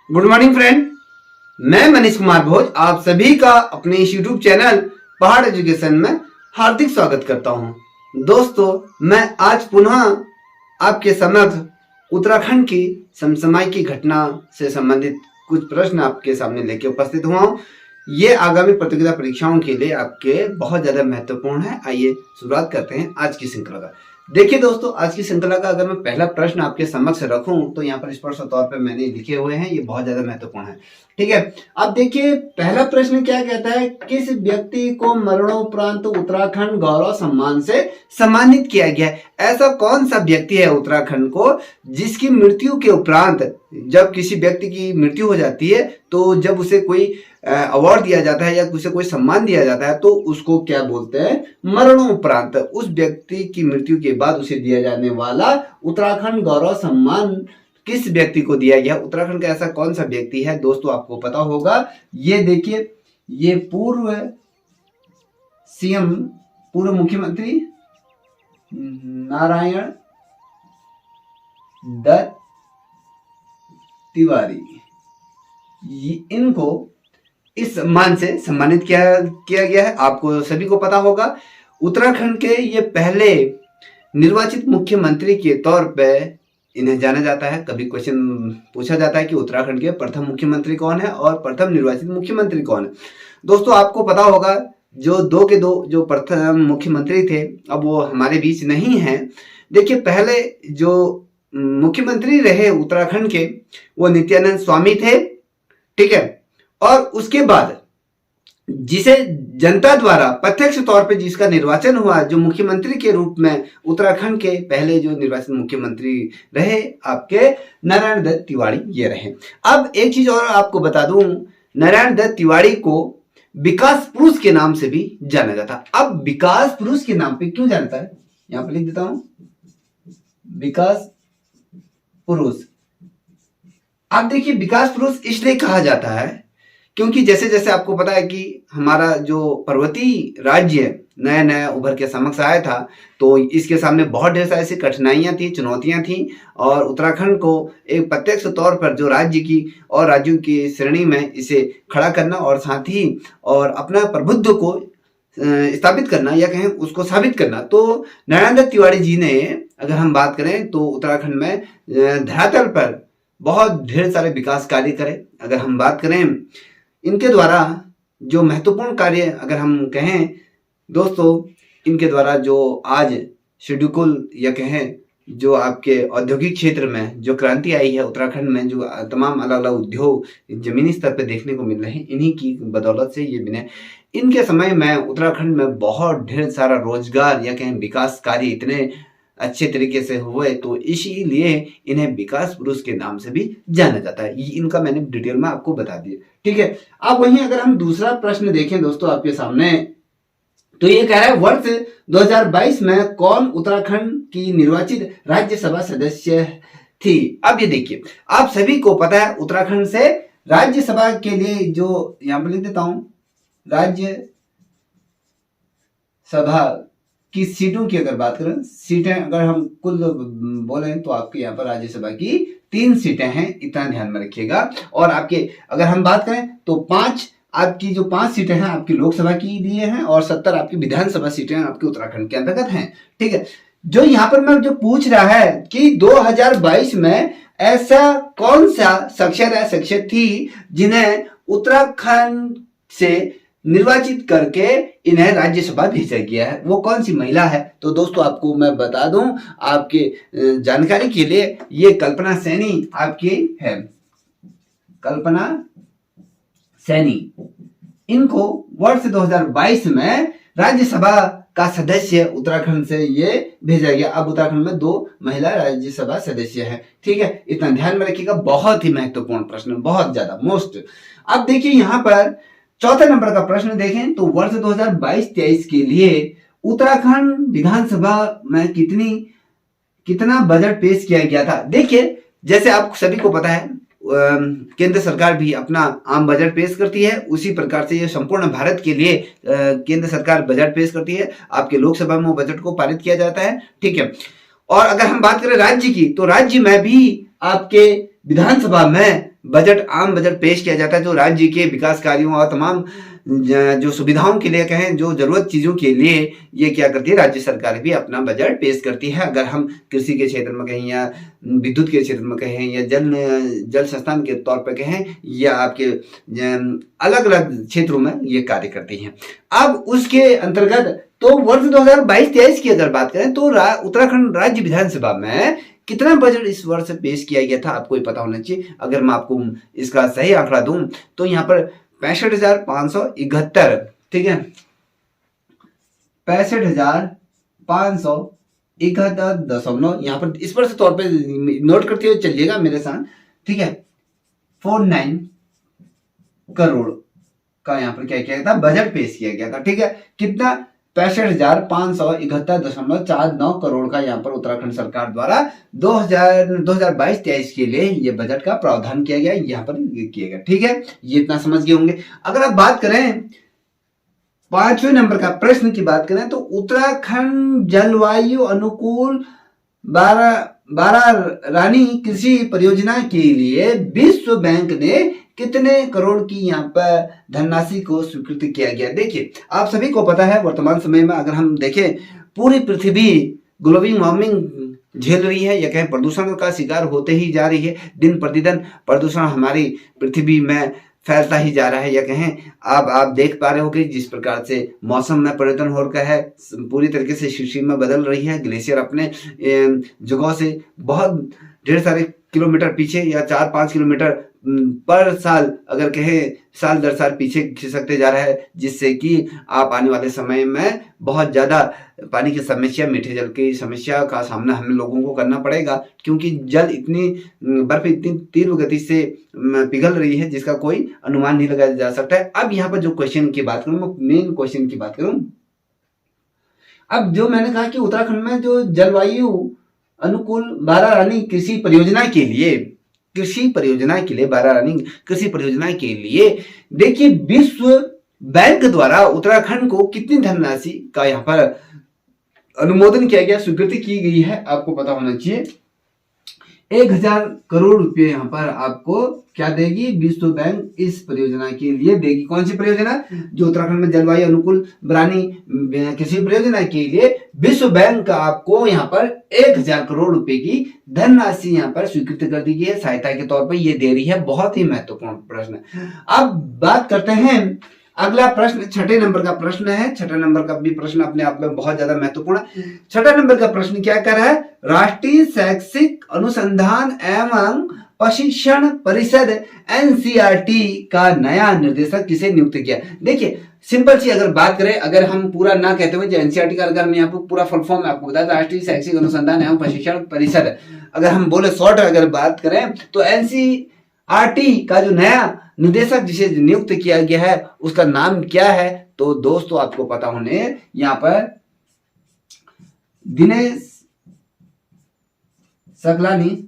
Good morning friend. मैं मनीष कुमार भोज आप सभी का अपने इस यूट्यूब चैनल पहाड़ एजुकेशन में हार्दिक स्वागत करता हूं। दोस्तों, मैं आज पुनः आपके समक्ष उत्तराखंड की समसामयिक की घटना से संबंधित कुछ प्रश्न आपके सामने लेके उपस्थित हुआ हूं। ये आगामी प्रतियोगिता परीक्षाओं के लिए आपके बहुत ज्यादा महत्वपूर्ण है। आइए शुरुआत करते हैं आज की श्रृंखला का। देखिए दोस्तों, आज की श्रृंखला का अगर मैं पहला प्रश्न आपके समक्ष रखूं तो यहाँ पर स्पष्ट तौर पे मैंने लिखे हुए हैं, ये बहुत ज्यादा महत्वपूर्ण है। ठीक है, अब देखिए पहला प्रश्न क्या कहता है, किस व्यक्ति को मरणोपरांत उत्तराखंड गौरव सम्मान से सम्मानित किया गया है? ऐसा कौन सा व्यक्ति है उत्तराखंड को जिसकी मृत्यु के उपरांत, जब किसी व्यक्ति की मृत्यु हो जाती है तो जब उसे कोई अवार्ड दिया जाता है या उसे कोई सम्मान दिया जाता है तो उसको क्या बोलते हैं? मरणोपरांत। उस व्यक्ति की मृत्यु के बाद उसे दिया जाने वाला उत्तराखंड गौरव सम्मान किस व्यक्ति को दिया गया? उत्तराखंड का ऐसा कौन सा व्यक्ति है? दोस्तों आपको पता होगा, ये देखिए, ये पूर्व सीएम, पूर्व मुख्यमंत्री नारायण दत्त तिवारी, इनको इस सम्मान से सम्मानित किया गया है। आपको सभी को पता होगा, उत्तराखंड के ये पहले निर्वाचित मुख्यमंत्री के तौर पे इन्हें जाना जाता है। कभी क्वेश्चन पूछा जाता है कि उत्तराखंड के प्रथम मुख्यमंत्री कौन है और प्रथम निर्वाचित मुख्यमंत्री कौन है। दोस्तों आपको पता होगा, जो दो जो प्रथम मुख्यमंत्री थे अब वो हमारे बीच नहीं है। देखिए, पहले जो मुख्यमंत्री रहे उत्तराखंड के वो नित्यानंद स्वामी थे। ठीक है, और उसके बाद जिसे जनता द्वारा प्रत्यक्ष तौर पे जिसका निर्वाचन हुआ, जो मुख्यमंत्री के रूप में उत्तराखंड के पहले जो निर्वाचित मुख्यमंत्री रहे आपके नारायण दत्त तिवारी, ये रहे। अब एक चीज और आपको बता दूं, नारायण दत्त तिवारी को विकास पुरुष के नाम से भी जाना जाता है। अब विकास पुरुष के नाम पे क्यों जानता है, यहां पर लिख देता हूं, विकास पुरुष। अब देखिए, विकास पुरुष इसलिए कहा जाता है क्योंकि जैसे जैसे आपको पता है कि हमारा जो पर्वतीय राज्य नया नया उभर के समक्ष आया था, तो इसके सामने बहुत ढेर सारी ऐसी कठिनाइयां थी, चुनौतियां थी, और उत्तराखंड को एक प्रत्यक्ष तौर पर जो राज्य की और राज्यों की श्रेणी में इसे खड़ा करना और साथ ही और अपना प्रभुत्व को स्थापित करना या कहें उसको साबित करना। तो नारायण दत्त तिवारी जी ने, अगर हम बात करें तो उत्तराखंड में धरातल पर बहुत ढेर सारे विकास कार्य करे। अगर हम बात करें इनके द्वारा जो महत्वपूर्ण कार्य अगर हम कहें दोस्तों, इनके द्वारा जो आज शेड्यूल या कहें जो आपके औद्योगिक क्षेत्र में जो क्रांति आई है उत्तराखंड में, जो तमाम अलग अलग उद्योग जमीनी स्तर पे देखने को मिल रहे हैं, इन्हीं की बदौलत से ये बने। इनके समय में उत्तराखंड में बहुत ढेर सारा रोजगार या कहें विकास कार्य इतने अच्छे तरीके से हुए, तो इसीलिए इन्हें विकास पुरुष के नाम से भी जाना जाता है। ये इनका मैंने डिटेल में आपको बता दिया। ठीक है, अब वहीं अगर हम दूसरा प्रश्न देखें दोस्तों आपके सामने, तो ये कह रहा है वर्ष 2022 में कौन उत्तराखंड की निर्वाचित राज्यसभा सदस्य थी? अब ये देखिए, आप सभी को पता है उत्तराखंड से राज्यसभा के लिए, जो यहां पर लिख देता हूं, राज्यसभा की सीटों की अगर बात करें, सीटें अगर हम कुल बोलें तो आपके यहाँ पर राज्यसभा की 3 सीटें हैं, इतना ध्यान में रखिएगा। और आपके अगर हम बात करें तो 5 आपकी जो 5 सीटें हैं आपकी लोकसभा की दिए हैं और 70 आपकी विधानसभा सीटें आपके उत्तराखंड के अंतर्गत हैं। ठीक है, जो यहाँ पर मैं जो पूछ रहा है कि 2022 में ऐसा कौन सा शख्सियत थी जिन्हें उत्तराखंड से निर्वाचित करके इन्हें राज्यसभा भेजा गया है, वो कौन सी महिला है? तो दोस्तों आपको मैं बता दूं आपके जानकारी के लिए, ये कल्पना सैनी आपकी है, कल्पना सैनी। इनको वर्ष 2022 में राज्यसभा का सदस्य उत्तराखंड से ये भेजा गया। अब उत्तराखंड में 2 महिला राज्यसभा सदस्य हैं। ठीक है, इतना ध्यान में रखिएगा, बहुत ही महत्वपूर्ण प्रश्न, बहुत ज्यादा मोस्ट। अब देखिए यहाँ पर चौथे नंबर का प्रश्न देखें तो वर्ष 2022-23 के लिए उत्तराखंड विधानसभा में कितना बजट पेश किया गया था? देखिए, जैसे आप सभी को पता है केंद्र सरकार भी अपना आम बजट पेश करती है, उसी प्रकार से ये संपूर्ण भारत के लिए केंद्र सरकार बजट पेश करती है। आपके लोकसभा में बजट को पारित किया जाता है। ठीक है, और अगर हम बात करें राज्य की, तो राज्य में भी आपके विधानसभा में बजट, आम बजट पेश किया जाता है जो राज्य के विकास कार्यों और तमाम जो सुविधाओं के लिए कहें, जो जरूरत चीजों के लिए ये क्या करती है, राज्य सरकार भी अपना बजट पेश करती है। अगर हम कृषि के क्षेत्र में कहें या विद्युत के क्षेत्र में कहें या जल संस्थान के तौर पर कहें या आपके अलग अलग क्षेत्रों में ये कार्य करती हैं। अब उसके अंतर्गत तो वर्ष 2022-23 की अगर बात करें तो उत्तराखंड राज्य विधानसभा में कितना बजट इस वर्ष पेश किया गया था आपको ही पता होना चाहिए। अगर मैं आपको इसका सही आंकड़ा दूं तो यहाँ पर 65,571, ठीक है, 65,571 यहाँ पर इस वर्ष तौर पे नोट करते हुए चलिएगा मेरे साथ, ठीक है। 49 करोड़ का यहाँ पर क्या किया गया था, बजट पेश किया गया था, ठीक है। कितना, 65,571.49 करोड़ का यहाँ पर उत्तराखंड सरकार द्वारा 2022-23 के लिए ये बजट का प्रावधान किया गया, यहाँ पर किया गया, ठीक है। ये इतना समझ गए होंगे। अगर आप बात करें 5वें नंबर का प्रश्न की बात करें तो उत्तराखंड जलवायु अनुकूल बारा रानी कृषि परियोजना के लिए विश्व बैंक ने कितने करोड़ की यहाँ पर धनराशि को स्वीकृत किया गया। देखिए आप सभी को पता है वर्तमान समय में अगर हम देखें पूरी पृथ्वी ग्लोबल वार्मिंग झेल रही है या कहें प्रदूषण का शिकार होते ही जा रही है। दिन प्रतिदिन प्रदूषण हमारी पृथ्वी में फैलता ही जा रहा है, या कहें आप देख पा रहे हो कि जिस प्रकार से मौसम में परिवर्तन हो रहा है, पूरी तरीके से शिशिर बदल रही है। ग्लेशियर अपने जगह से बहुत ढेर सारे किलोमीटर पीछे या 4-5 किलोमीटर पर साल अगर कहें साल दर साल पीछे खिसकते जा रहा है, जिससे कि आप आने वाले समय में बहुत ज़्यादा पानी की समस्या, मीठे जल की समस्या का सामना हमें लोगों को करना पड़ेगा, क्योंकि जल इतनी बर्फ इतनी तीव्र गति से पिघल रही है जिसका कोई अनुमान नहीं लगाया जा सकता है। अब यहाँ पर जो क्वेश्चन की बात करूँ, मेन क्वेश्चन की बात करूँ, अब जो मैंने कहा कि उत्तराखंड में जो जलवायु अनुकूल बारा रानी कृषि परियोजना के लिए देखिए विश्व बैंक द्वारा उत्तराखंड को कितनी धनराशि का यहाँ पर अनुमोदन किया गया, स्वीकृति की गई है, आपको पता होना चाहिए। 1,000 करोड़ रुपए यहाँ पर आपको क्या देगी विश्व बैंक इस परियोजना के लिए देगी। कौन सी परियोजना, जो उत्तराखंड में जलवायु अनुकूल बरानी कृषि परियोजना के लिए विश्व बैंक आपको यहाँ पर 1,000 करोड़ रुपए की धनराशि यहाँ पर स्वीकृत कर दी गई है, सहायता के तौर पर ये दे रही है। बहुत ही महत्वपूर्ण प्रश्न। अब बात करते हैं अगला प्रश्न, 6 नंबर का प्रश्न है। 6 नंबर का भी प्रश्न अपने आप में बहुत ज्यादा महत्वपूर्ण है। 6 नंबर का प्रश्न क्या कर रहा है, राष्ट्रीय शैक्षिक अनुसंधान एवं प्रशिक्षण परिषद एनसीईआरटी का नया निर्देशक किसे नियुक्त किया। देखिए सिंपल सी अगर बात करें, अगर हम पूरा ना कहते हुए एनसीईआरटी का अगर मैं आपको पूरा फुल फॉर्म आपको बता, राष्ट्रीय शैक्षिक अनुसंधान एवं प्रशिक्षण परिषद, अगर हम बोले शॉर्ट अगर बात करें तो एनसीईआरटी का जो नया निदेशक जिसे नियुक्त किया गया है उसका नाम क्या है। तो दोस्तों आपको पता होने यहाँ पर दिनेश सकलानी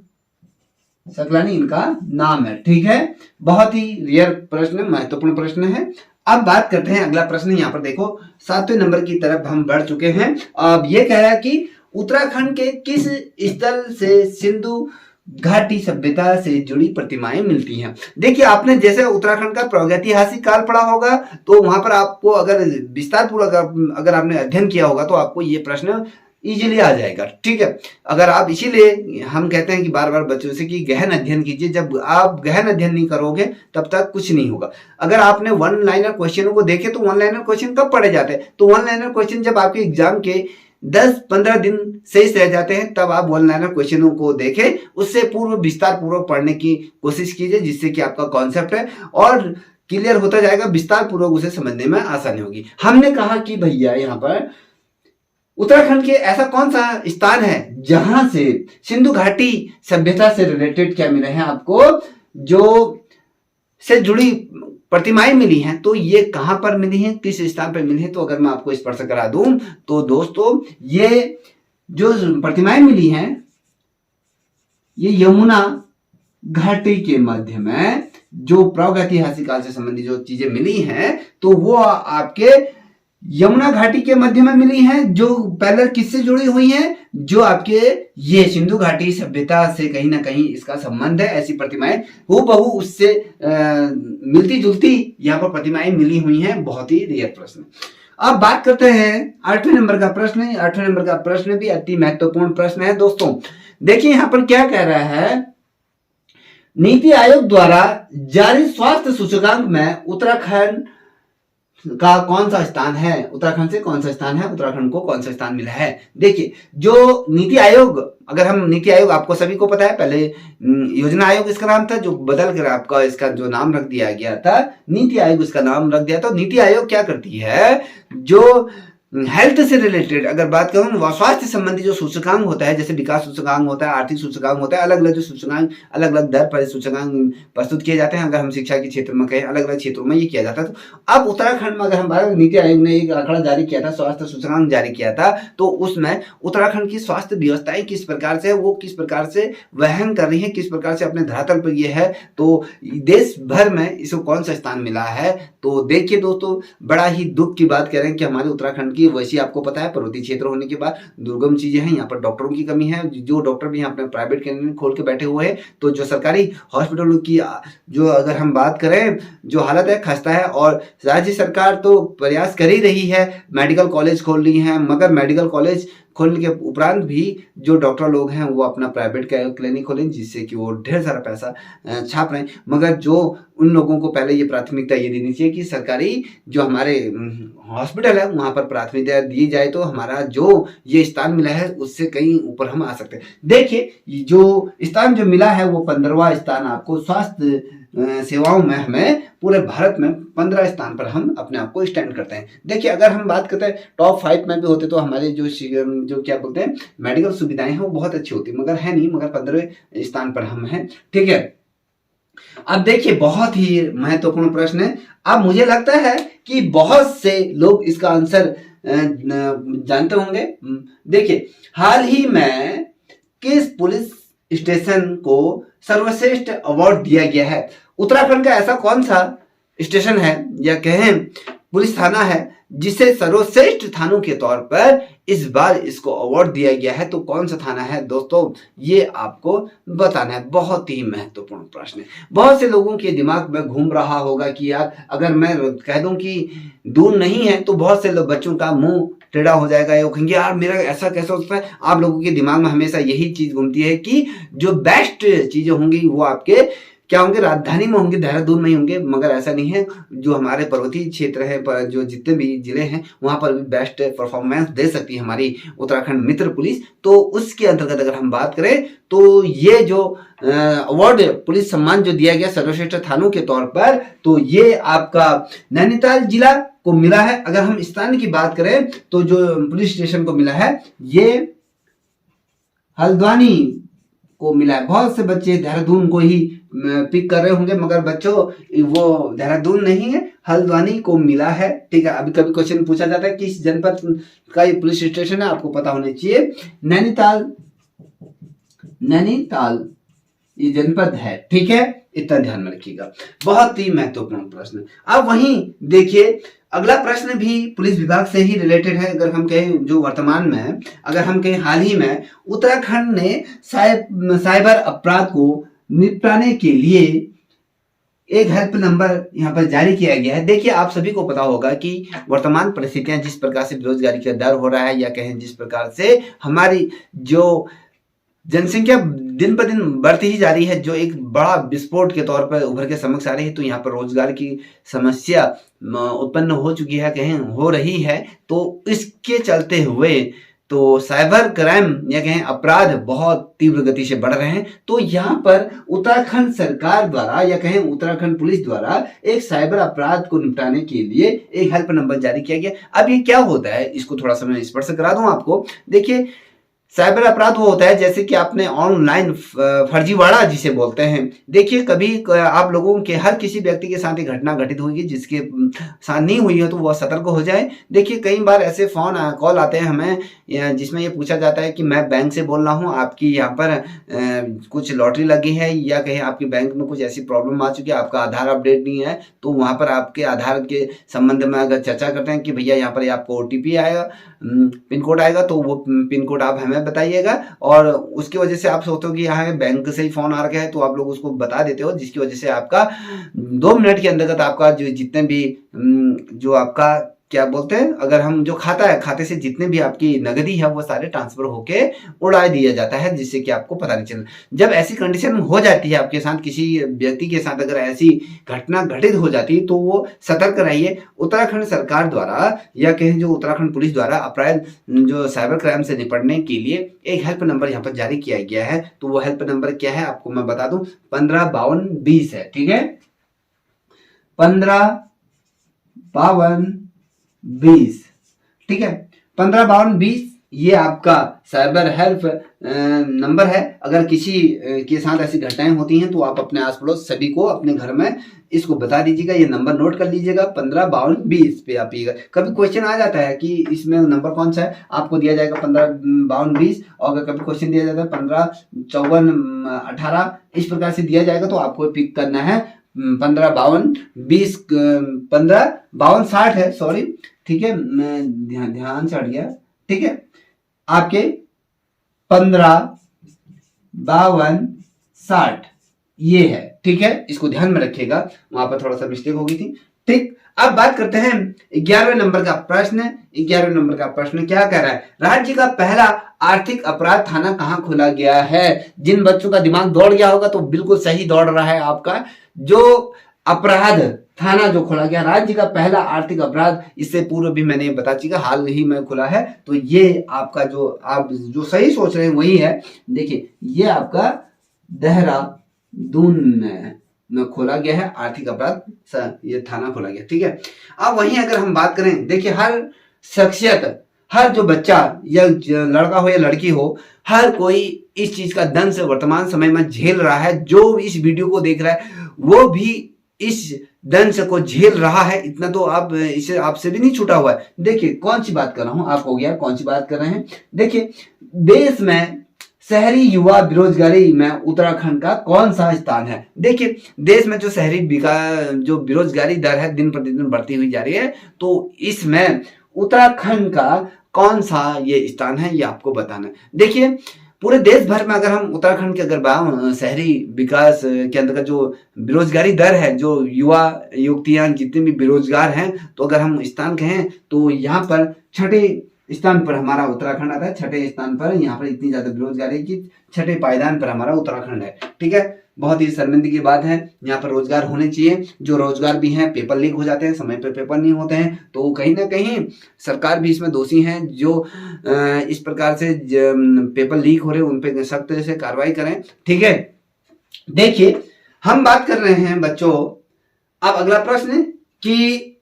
इनका नाम है, ठीक है। बहुत ही रेयर प्रश्न, महत्वपूर्ण प्रश्न है। अब बात करते हैं अगला प्रश्न। यहाँ पर देखो 7वें नंबर की तरफ हम बढ़ चुके हैं। अब ये कह रहा है कि उत्तराखंड के किस स्थल से सिंधु घाटी सभ्यता से जुड़ी प्रतिमाएं मिलती हैं। देखिए आपने जैसे उत्तराखंड का प्रागैतिहासिक काल पढ़ा होगा तो वहां पर आपको अगर विस्तार पूर्वक अगर आपने अध्ययन किया होगा तो आपको ये प्रश्न इजीली आ जाएगा, ठीक है। अगर आप इसीलिए हम कहते हैं कि बार बार बच्चों से कि गहन अध्ययन कीजिए। जब आप गहन अध्ययन नहीं करोगे तब तक कुछ नहीं होगा। अगर आपने वन लाइनर क्वेश्चनों को देखे तो वन लाइनर क्वेश्चन कब पढ़े जाते हैं, तो वन लाइनर क्वेश्चन जब आपके एग्जाम के 10-15 दिन शेष रह जाते हैं तब आप वन लाइनर क्वेश्चनों को देखें। उससे पूर्व विस्तार पूर्वक पढ़ने की कोशिश कीजिए, जिससे कि आपका कॉन्सेप्ट है और क्लियर होता जाएगा, विस्तार पूर्वक उसे समझने में आसानी होगी। हमने कहा कि भैया यहाँ पर उत्तराखंड के ऐसा कौन सा स्थान है जहां से सिंधु घाटी सभ्यता से रिलेटेड क्या मिले हैं आपको, जो से जुड़ी प्रतिमाएं मिली हैं, तो ये कहां पर मिली हैं, किस स्थान पर मिली हैं। तो अगर मैं आपको स्पर्श करा दूं तो दोस्तों ये जो प्रतिमाएं मिली हैं ये यमुना घाटी के मध्य में जो प्रागैतिहासिक काल से संबंधित जो चीजें मिली हैं तो वो आपके यमुना घाटी के मध्य में मिली हैं, जो पैरेलल किससे जुड़ी हुई हैं, जो आपके ये सिंधु घाटी सभ्यता से कहीं ना कहीं इसका संबंध है। ऐसी प्रतिमाएं हूबहू उससे मिलती जुलती यहाँ पर प्रतिमाएं मिली हुई हैं। बहुत ही रेयर प्रश्न। अब बात करते हैं 8वें नंबर का प्रश्न। 8वें नंबर का प्रश्न भी अति महत्वपूर्ण प्रश्न है दोस्तों। देखिए यहाँ पर क्या कह रहा है, नीति आयोग द्वारा जारी स्वास्थ्य सूचकांक में उत्तराखंड का कौन सा स्थान है, उत्तराखंड से कौन सा स्थान है, उत्तराखंड को कौन सा स्थान मिला है। देखिए जो नीति आयोग, अगर हम नीति आयोग आपको सभी को पता है, पहले योजना आयोग इसका नाम था, जो बदल कर आपका इसका जो नाम रख दिया गया था नीति आयोग, इसका नाम रख दिया था। नीति आयोग क्या करती है, जो हेल्थ से रिलेटेड अगर बात करूं, स्वास्थ्य संबंधी जो सूचकांक होता है, जैसे विकास सूचकांक होता है, आर्थिक सूचकांक होता है, अलग अलग जो सूचकांक, अलग अलग दर पर सूचकांक प्रस्तुत किए जाते हैं। अगर हम शिक्षा के क्षेत्र में कहें, अलग अलग क्षेत्रों में ये किया जाता है। तो अब उत्तराखंड में अगर हम बात, नीति आयोग ने एक आंकड़ा जारी किया था, स्वास्थ्य सूचकांक जारी किया था, तो उसमें उत्तराखंड की स्वास्थ्य व्यवस्थाएं किस प्रकार से, वो किस प्रकार से वहन कर रही है, किस प्रकार से अपने धरातल पर ये है, तो देश भर में इसको कौन सा स्थान मिला है। तो देखिए दोस्तों, बड़ा ही दुख की बात कह रहे हैं कि हमारे उत्तराखंड की, वैसे आपको पता है पर्वतीय क्षेत्र होने के बाद दुर्गम चीजें हैं, यहाँ पर डॉक्टरों की कमी है, जो डॉक्टर भी यहाँ अपने प्राइवेट क्लिनिक खोल के बैठे हुए हैं। तो जो सरकारी हॉस्पिटलों की जो अगर हम बात करें, जो हालत है खस्ता है। और राज्य सरकार तो प्रयास कर ही रही है, मेडिकल कॉलेज खोल रही है, मगर मेडिकल कॉलेज खोलने के उपरांत भी जो डॉक्टर लोग हैं वो अपना प्राइवेट क्लिनिक खोलें, जिससे कि वो ढेर सारा पैसा छाप रहे हैं। मगर जो उन लोगों को पहले ये प्राथमिकता ये देनी चाहिए कि सरकारी जो हमारे हॉस्पिटल है वहाँ पर प्राथमिकता दी जाए, तो हमारा जो ये स्थान मिला है उससे कहीं ऊपर हम आ सकते हैं। देखिए जो स्थान जो मिला है वो 15वां स्थान आपको स्वास्थ्य सेवाओं में हमें पूरे भारत में 15 स्थान पर हम अपने आप को स्टैंड करते हैं। देखिए अगर हम बात करते हैं टॉप 5 में भी होते तो हमारे जो क्या बोलते हैं मेडिकल सुविधाएं हैं वो बहुत अच्छी होती, मगर है नहीं, मगर 15वें स्थान पर हम हैं। ठीक है, अब देखिए बहुत ही महत्वपूर्ण प्रश्न है। अब मुझे लगता है कि बहुत से लोग इसका आंसर जानते होंगे। देखिए हाल ही में किस पुलिस स्टेशन को सर्वश्रेष्ठ अवार्ड दिया गया है? उत्तराखंड का ऐसा कौन सा स्टेशन है या कहें पुलिस थाना है जिसे सर्वश्रेष्ठ थानों के तौर पर इस बार इसको अवार्ड दिया गया है? तो कौन सा थाना है दोस्तों, ये आपको बताना है। बहुत ही महत्वपूर्ण प्रश्न है। बहुत से लोगों के दिमाग में घूम रहा होगा कि यार अगर मैं कह दूं कि दूर नहीं है तो बहुत से बच्चों का मुंह टेढ़ा हो जाएगा, ये कहेंगे यार मेरा ऐसा कैसे हो सकता है। आप लोगों के दिमाग में हमेशा यही चीज घूमती है कि जो बेस्ट चीजें होंगी वो आपके क्या होंगे, राजधानी में होंगे, देहरादून में ही होंगे, मगर ऐसा नहीं है। जो हमारे पर्वतीय क्षेत्र है, जो जितने भी जिले हैं वहां पर भी बेस्ट परफॉर्मेंस दे सकती है हमारी उत्तराखंड मित्र पुलिस। तो उसके अंतर्गत अगर हम बात करें तो ये जो अवार्ड पुलिस सम्मान जो दिया गया सर्वश्रेष्ठ थानों के तौर पर, तो ये आपका नैनीताल जिला को मिला है। अगर हम स्थान की बात करें तो जो पुलिस स्टेशन को मिला है ये हल्द्वानी को मिला है। बहुत से बच्चे देहरादून को ही पिक कर रहे होंगे, मगर बच्चों वो देहरादून नहीं है, हल्द्वानी को मिला है। ठीक है, अभी कभी क्वेश्चन पूछा जाता है किस जनपद का ये पुलिस स्टेशन है, आपको पता होना चाहिए नैनीताल ये जनपद है। ठीक है, इतना ध्यान में रखिएगा। बहुत ही महत्वपूर्ण प्रश्न। अब वहीं देखिए अगला प्रश्न भी पुलिस विभाग से ही रिलेटेड है। अगर हम कहें जो वर्तमान में, अगर हम कहें हाल ही में उत्तराखंड ने साइबर अपराध को निपटाने के लिए एक हेल्प नंबर यहाँ पर जारी किया गया है। देखिए आप सभी को पता होगा कि वर्तमान परिस्थितियां जिस प्रकार से बेरोजगारी का दर हो रहा है, या कहें जिस प्रकार से हमारी जो जनसंख्या दिन पर दिन बढ़ती ही जा रही है, जो एक बड़ा विस्फोट के तौर पर उभर के समक्ष आ रही है, तो यहाँ पर रोजगार की समस्या उत्पन्न हो चुकी है, कहें हो रही है। तो इसके चलते हुए तो साइबर क्राइम या कहें अपराध बहुत तीव्र गति से बढ़ रहे हैं। तो यहाँ पर उत्तराखंड सरकार द्वारा या कहें उत्तराखंड पुलिस द्वारा एक साइबर अपराध को निपटाने के लिए एक हेल्प नंबर जारी किया गया। अब ये क्या होता है, इसको थोड़ा सा मैं स्पष्ट करा दूं आपको। देखिए साइबर अपराध वो होता है जैसे कि आपने ऑनलाइन फर्जीवाड़ा जिसे बोलते हैं। देखिए कभी आप लोगों के हर किसी व्यक्ति के साथ ये घटना घटित होगी, जिसके साथ नहीं हुई है तो वह सतर्क हो जाए। देखिए कई बार ऐसे फोन कॉल आते हैं हमें जिसमें ये पूछा जाता है कि मैं बैंक से बोल रहा हूँ, आपकी यहाँ पर कुछ लॉटरी लगी है या कहीं आपके बैंक में कुछ ऐसी प्रॉब्लम आ चुकी है, आपका आधार अपडेट नहीं है, तो वहाँ पर आपके आधार के संबंध में अगर चर्चा करते हैं कि भैया यहाँ पर आपको OTP आएगा, पिन कोड आएगा, तो वो पिन कोड आप हमें बताइएगा। और उसकी वजह से आप सोचते हो कि यहाँ बैंक से ही फोन आ रहा है, तो आप लोग उसको बता देते हो, जिसकी वजह से आपका 2 मिनट के अंतर्गत आपका जो जितने भी जो आपका क्या बोलते हैं, अगर हम जो खाता है, खाते से जितने भी आपकी नगदी है वो सारे ट्रांसफर होके उड़ा दिया जाता है, जिससे कि आपको पता नहीं चला। जब ऐसी कंडीशन हो जाती है आपके साथ, किसी व्यक्ति के साथ अगर ऐसी घटना घटित हो जाती है, तो वो सतर्क रहिए। उत्तराखंड सरकार द्वारा या कहें जो उत्तराखंड पुलिस द्वारा अपराध जो साइबर क्राइम से निपटने के लिए एक हेल्प नंबर यहाँ पर जारी किया गया है। तो वो हेल्प नंबर क्या है आपको मैं बता दूं, 155220 है। ठीक है, 155220, ठीक है, 155220 ये आपका साइबर हेल्प नंबर है। अगर किसी के साथ ऐसी घटनाएं होती हैं तो आप अपने आस पड़ोस सभी को अपने घर में इसको बता दीजिएगा, ये नंबर नोट कर लीजिएगा, 155220 पे आप ये कभी क्वेश्चन आ जाता है कि इसमें नंबर कौन सा है, आपको दिया जाएगा 155220, और अगर कभी क्वेश्चन दिया जाता है 155418 इस प्रकार से दिया जाएगा, तो आपको पिक करना है 155220 155260 है, सॉरी, ठीक है, मैं ध्यान से हट गया, ठीक है, आपके 155260 ये है, ठीक है, इसको ध्यान में रखिएगा, वहां पर थोड़ा सा मिस्टेक हो गई थी। ठीक, अब बात करते हैं 11वें नंबर का प्रश्न। 11वें नंबर का प्रश्न क्या कह रहा है, राज्य का पहला आर्थिक अपराध थाना कहां खोला गया है। जिन बच्चों का दिमाग दौड़ गया होगा तो बिल्कुल सही दौड़ रहा है आपका, जो अपराध थाना जो खोला गया, राज्य का पहला आर्थिक अपराध, इससे पूर्व भी मैंने बता चुका, हाल ही में खुला है, तो ये आपका जो आप जो सही सोच रहे हैं वही है। देखिए ये आपका देहरादून में खोला गया है आर्थिक अपराध, ये थाना खोला गया, ठीक है। अब वहीं अगर हम बात करें, देखिए हर शख्सियत, हर जो बच्चा या लड़का हो या लड़की हो, हर कोई इस चीज का दंश वर्तमान समय में झेल रहा है। जो इस वीडियो को देख रहा है वो भी इस दंश को झेल रहा है, इतना तो आप इसे आपसे भी नहीं छूटा हुआ है। देखिए कौन सी बात कर रहा हूं, आप हो गया कौन सी बात कर रहे हैं। देखिए देश में शहरी युवा बेरोजगारी में उत्तराखंड का कौन सा स्थान है। देखिए देश में जो शहरी जो बेरोजगारी दर है दिन प्रतिदिन बढ़ती हुई जा रही है, तो इसमें उत्तराखंड का कौन सा ये स्थान है, ये आपको बताना है। देखिए पूरे देश भर में अगर हम उत्तराखंड के अगर शहरी विकास के अंतर्गत जो बेरोजगारी दर है, जो युवा युवतियां जितने भी बेरोजगार हैं, तो अगर हम स्थान कहें तो यहाँ पर 6ठे स्थान पर हमारा उत्तराखंड आता है। 6ठे स्थान पर यहाँ पर इतनी ज्यादा बेरोजगारी की 6ठे पायदान पर हमारा उत्तराखंड है, ठीक है। बहुत ही शर्मिंदगी की बात है, यहाँ पर रोजगार होने चाहिए। जो रोजगार भी हैं पेपर लीक हो जाते हैं, समय पर पेपर नहीं होते हैं, तो कहीं ना कहीं सरकार भी इसमें दोषी है। जो इस प्रकार से पेपर लीक हो रहे हैं उन पे सख्त से कार्रवाई करें, ठीक है। देखिए हम बात कर रहे हैं बच्चों, अब अगला प्रश्न कि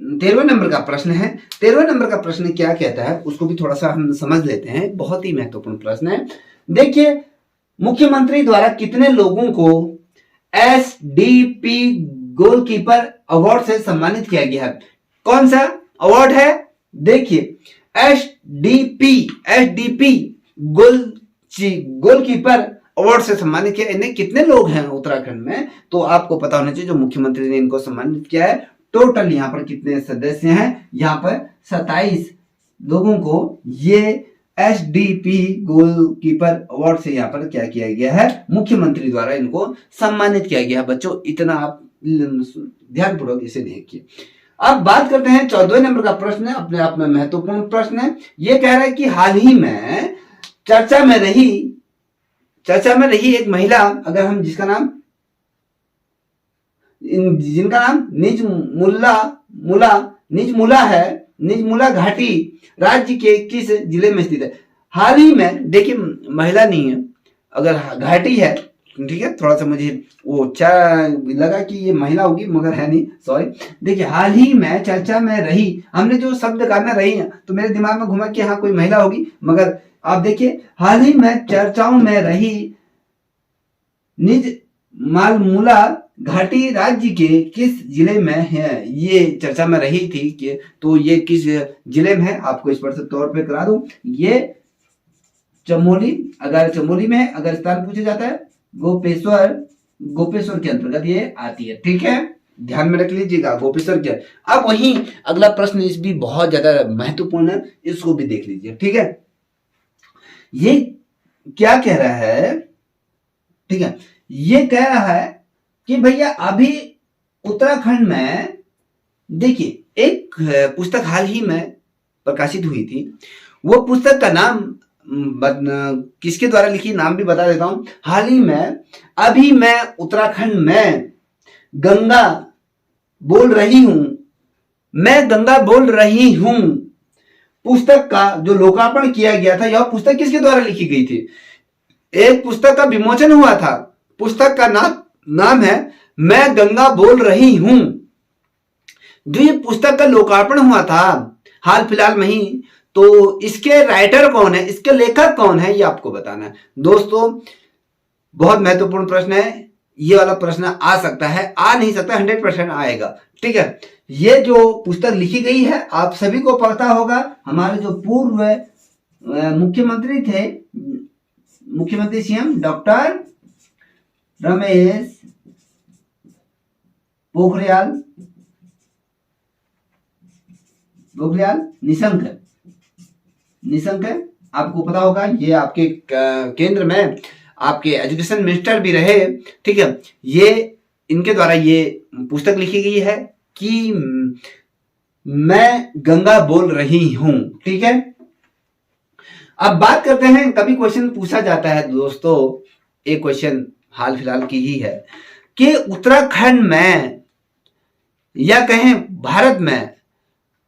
13वें नंबर का प्रश्न है। 13वें नंबर का प्रश्न क्या कहता है उसको भी थोड़ा सा हम समझ लेते हैं, बहुत ही महत्वपूर्ण प्रश्न है। देखिए मुख्यमंत्री द्वारा कितने लोगों को SDP गोलकीपर अवार्ड से सम्मानित किया गया है। कौन सा अवार्ड है, देखिए SDP गोलकीपर अवार्ड से सम्मानित किया। इन्हें कितने लोग हैं उत्तराखंड में, तो आपको पता होना चाहिए जो मुख्यमंत्री ने इनको सम्मानित किया है। टोटल यहाँ पर कितने सदस्य हैं, यहाँ पर 27 लोगों को ये SDP गोलकीपर अवार्ड से यहाँ पर क्या किया गया है, मुख्यमंत्री द्वारा इनको सम्मानित किया गया है। बच्चों इतना आप ध्यानपूर्वक इसे देखिए। अब बात करते हैं 14वें नंबर का प्रश्न है, अपने आप में महत्वपूर्ण प्रश्न है। ये कह रहा है कि हाल ही में चर्चा में रही एक महिला, अगर हम जिनका नाम निजमुला घाटी राज्य के किस जिले में स्थित है। हाल ही में, देखिए महिला नहीं है, अगर घाटी है ठीक है, थोड़ा सा मुझे वो अच्छा लगा कि ये महिला होगी मगर है नहीं, सॉरी। देखिए, हाल ही में चर्चा में रही, हमने जो शब्द गाना रही है तो मेरे दिमाग में घुमा कि हाँ कोई महिला होगी, मगर आप देखिए हाल ही में चर्चाओं में रही निज मालमूला घाटी राज्य के किस जिले में है, ये चर्चा में रही थी कि तो ये किस जिले में है, आपको स्पष्ट तौर पे करा दूं, ये चमोली, अगर चमोली में है, अगर स्थान पूछा जाता है गोपेश्वर के अंतर्गत ये आती है, ठीक है, ध्यान में रख लीजिएगा गोपेश्वर के। अब वहीं अगला प्रश्न इस भी बहुत ज्यादा महत्वपूर्ण है, इसको भी देख लीजिए, ठीक है। ये क्या कह रहा है, ठीक है, ये कह रहा है कि भैया अभी उत्तराखंड में देखिए एक पुस्तक हाल ही में प्रकाशित हुई थी, वो पुस्तक का नाम किसके द्वारा लिखी, नाम भी बता देता हूं। हाल ही में अभी मैं उत्तराखंड में गंगा बोल रही हूं, मैं गंगा बोल रही हूं पुस्तक का जो लोकार्पण किया गया था, यह पुस्तक किसके द्वारा लिखी गई थी। एक पुस्तक का विमोचन हुआ था, पुस्तक का नाम है मैं गंगा बोल रही हूं। जो ये पुस्तक का लोकार्पण हुआ था हाल फिलहाल में ही, तो इसके राइटर कौन है, इसके लेखक कौन है, ये आपको बताना है। दोस्तों बहुत महत्वपूर्ण प्रश्न है, ये वाला प्रश्न आ सकता है, आ नहीं सकता, 100% आएगा, ठीक है। ये जो पुस्तक लिखी गई है आप सभी को पता होगा, हमारे जो पूर्व मुख्यमंत्री थे, मुख्यमंत्री सीएम डॉक्टर रमेश पोखरियाल निशंक है, आपको पता होगा, ये आपके केंद्र में आपके एजुकेशन मिनिस्टर भी रहे, ठीक है। ये इनके द्वारा ये पुस्तक लिखी गई है कि मैं गंगा बोल रही हूं, ठीक है। अब बात करते हैं, कभी क्वेश्चन पूछा जाता है दोस्तों, एक क्वेश्चन हाल फिलहाल की ही है कि उत्तराखंड में या कहें भारत में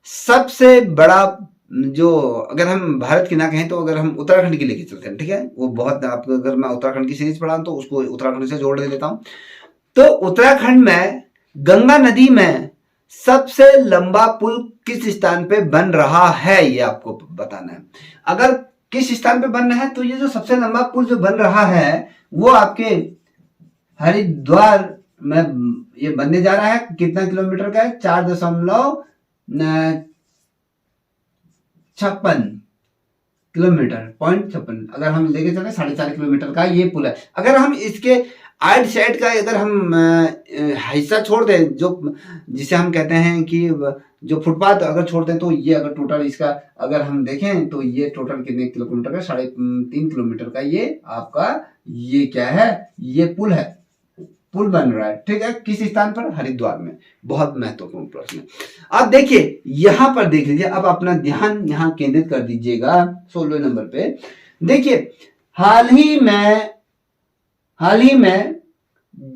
सबसे बड़ा, जो अगर हम भारत की ना कहें तो अगर हम उत्तराखंड की लेके चलते हैं, ठीक है, वो बहुत, आपको अगर मैं उत्तराखंड की सीरीज पढ़ा तो उसको उत्तराखंड से जोड़ दे देता हूं। तो उत्तराखंड में गंगा नदी में सबसे लंबा पुल किस स्थान पे बन रहा है, ये आपको बताना है। अगर किस स्थान पे बन रहा है, तो ये जो सबसे लंबा पुल जो बन रहा है वो आपके हरिद्वार में ये बनने जा रहा है। कितना किलोमीटर का है, 4.56 किलोमीटर, 0.56, अगर हम लेके चले 4.5 किलोमीटर का ये पुल है। अगर हम इसके आइड साइड का अगर हम हिस्सा छोड़ दें, जो जिसे हम कहते हैं कि जो फुटपाथ अगर छोड़ दें, तो ये अगर टोटल इसका अगर हम देखें तो ये टोटल कितने किलोमीटर का, 3.5 किलोमीटर का ये आपका ये क्या है, ये पुल है, पुल बन रहा है, ठीक है। किस स्थान पर, हरिद्वार में। बहुत महत्वपूर्ण प्रश्न है। अब देखिए यहां पर देख लीजिए, अब अपना ध्यान यहां केंद्रित कर दीजिएगा 16 नंबर पे। देखिए हाल ही में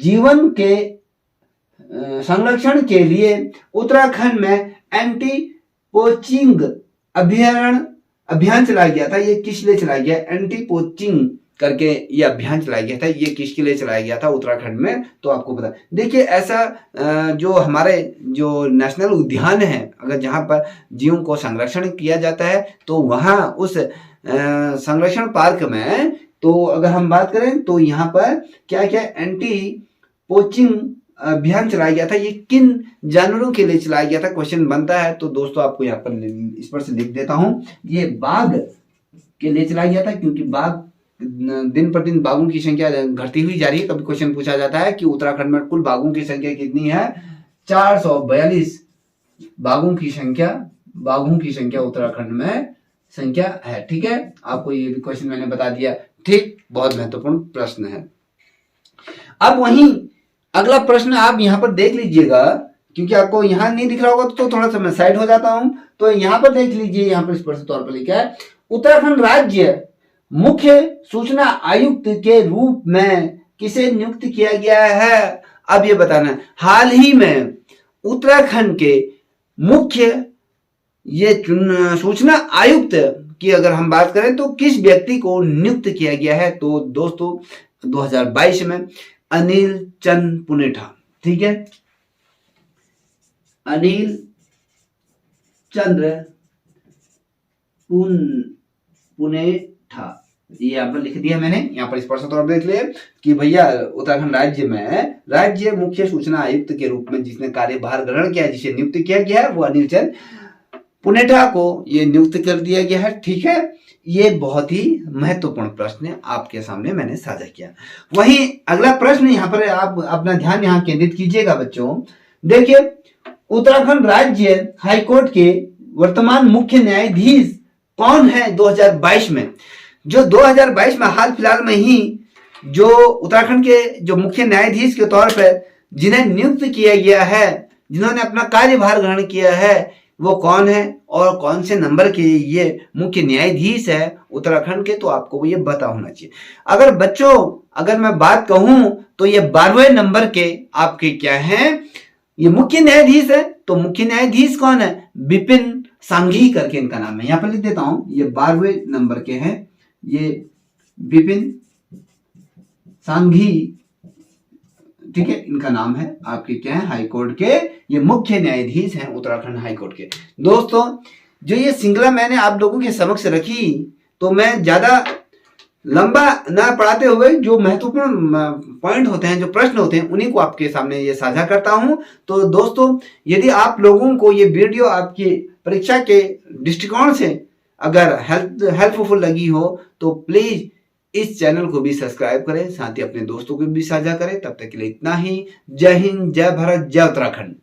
जीवन के संरक्षण के लिए उत्तराखंड में एंटी पोचिंग अभियान चलाया गया था। ये किस लिए चलाया गया, एंटी पोचिंग करके ये अभियान चलाया गया था, ये किसके लिए चलाया गया था उत्तराखंड में, तो आपको पता। देखिए ऐसा जो हमारे जो नेशनल उद्यान है, अगर जहां पर जीवों को संरक्षण किया जाता है, तो वहां उस संरक्षण पार्क में, तो अगर हम बात करें तो यहाँ पर क्या क्या एंटी पोचिंग अभियान चलाया गया था। ये किन जानवरों के लिए चलाया गया था, क्वेश्चन बनता है। तो दोस्तों आपको यहाँ पर इस पर से लिख देता हूं, ये बाघ के लिए चलाया गया था, क्योंकि बाघ दिन पर दिन बाघों की संख्या घटती हुई जा रही है। कभी क्वेश्चन पूछा जाता है कि उत्तराखंड में कुल बाघों की संख्या कितनी है, 442 बाघों की संख्या उत्तराखंड में संख्या है, ठीक है। आपको ये भी क्वेश्चन मैंने बता दिया, ठीक, बहुत महत्वपूर्ण प्रश्न है। अब वहीं अगला प्रश्न आप यहां पर देख लीजिएगा, क्योंकि आपको यहां नहीं दिख रहा होगा तो थोड़ा सा मैं साइड हो जाता हूं। तो यहां पर देख लीजिए, यहां पर स्पष्ट तौर पर लिखा है उत्तराखंड राज्य मुख्य सूचना आयुक्त के रूप में किसे नियुक्त किया गया है। अब ये बताना है, हाल ही में उत्तराखंड के मुख्य ये सूचना आयुक्त की अगर हम बात करें तो किस व्यक्ति को नियुक्त किया गया है। तो दोस्तों 2022 में अनिल चंद पुनेठा। ठीक है, अनिल चंद्र पुनेठा, ये यहाँ पर लिख दिया मैंने, यहाँ पर स्पष्ट तौर पर देख लिया कि भैया उत्तराखंड राज्य में राज्य मुख्य सूचना आयुक्त के रूप में जिसने कार्यभार ग्रहण किया, जिसे नियुक्त किया गया है, वो अनिल चंद पुनेठा को ये नियुक्त कर दिया गया है। ठीक है, ये बहुत ही महत्वपूर्ण प्रश्न आपके सामने मैंने साझा किया। वहीं अगला प्रश्न यहाँ पर आप अपना ध्यान यहाँ केंद्रित कीजिएगा बच्चों। देखिए, उत्तराखंड राज्य हाईकोर्ट के वर्तमान मुख्य न्यायाधीश कौन है 2022 में? जो 2022 में हाल फिलहाल में ही जो उत्तराखंड के जो मुख्य न्यायाधीश के तौर पर जिन्हें नियुक्त किया गया है, जिन्होंने अपना कार्यभार ग्रहण किया है, वो कौन है और कौन से नंबर के ये मुख्य न्यायाधीश है उत्तराखंड के, तो आपको ये पता होना चाहिए। अगर बच्चों अगर मैं बात कहूं तो ये 12वें नंबर के आपके क्या हैं, ये मुख्य न्यायाधीश है। तो मुख्य न्यायाधीश कौन है? विपिन सांघी करके इनका नाम है, यहां पर लिख देता हूं, ये 12वें नंबर के हैं, ये विपिन सांघी, ठीक है, इनका नाम है। आपके क्या है? हाईकोर्ट के ये मुख्य न्यायाधीश हैं उत्तराखंड हाईकोर्ट के। दोस्तों, जो ये श्रृंखला मैंने आप लोगों के समक्ष रखी, तो मैं ज्यादा लंबा ना पढ़ाते हुए जो महत्वपूर्ण पॉइंट होते हैं, जो प्रश्न होते हैं, उन्हीं को आपके सामने ये साझा करता हूं। तो दोस्तों, यदि आप लोगों को ये वीडियो आपकी परीक्षा के दृष्टिकोण से अगर हेल्पफुल लगी हो तो प्लीज इस चैनल को भी सब्सक्राइब करें, साथ ही अपने दोस्तों को भी साझा करें। तब तक के लिए इतना ही। जय हिंद, जय भारत, जय उत्तराखंड।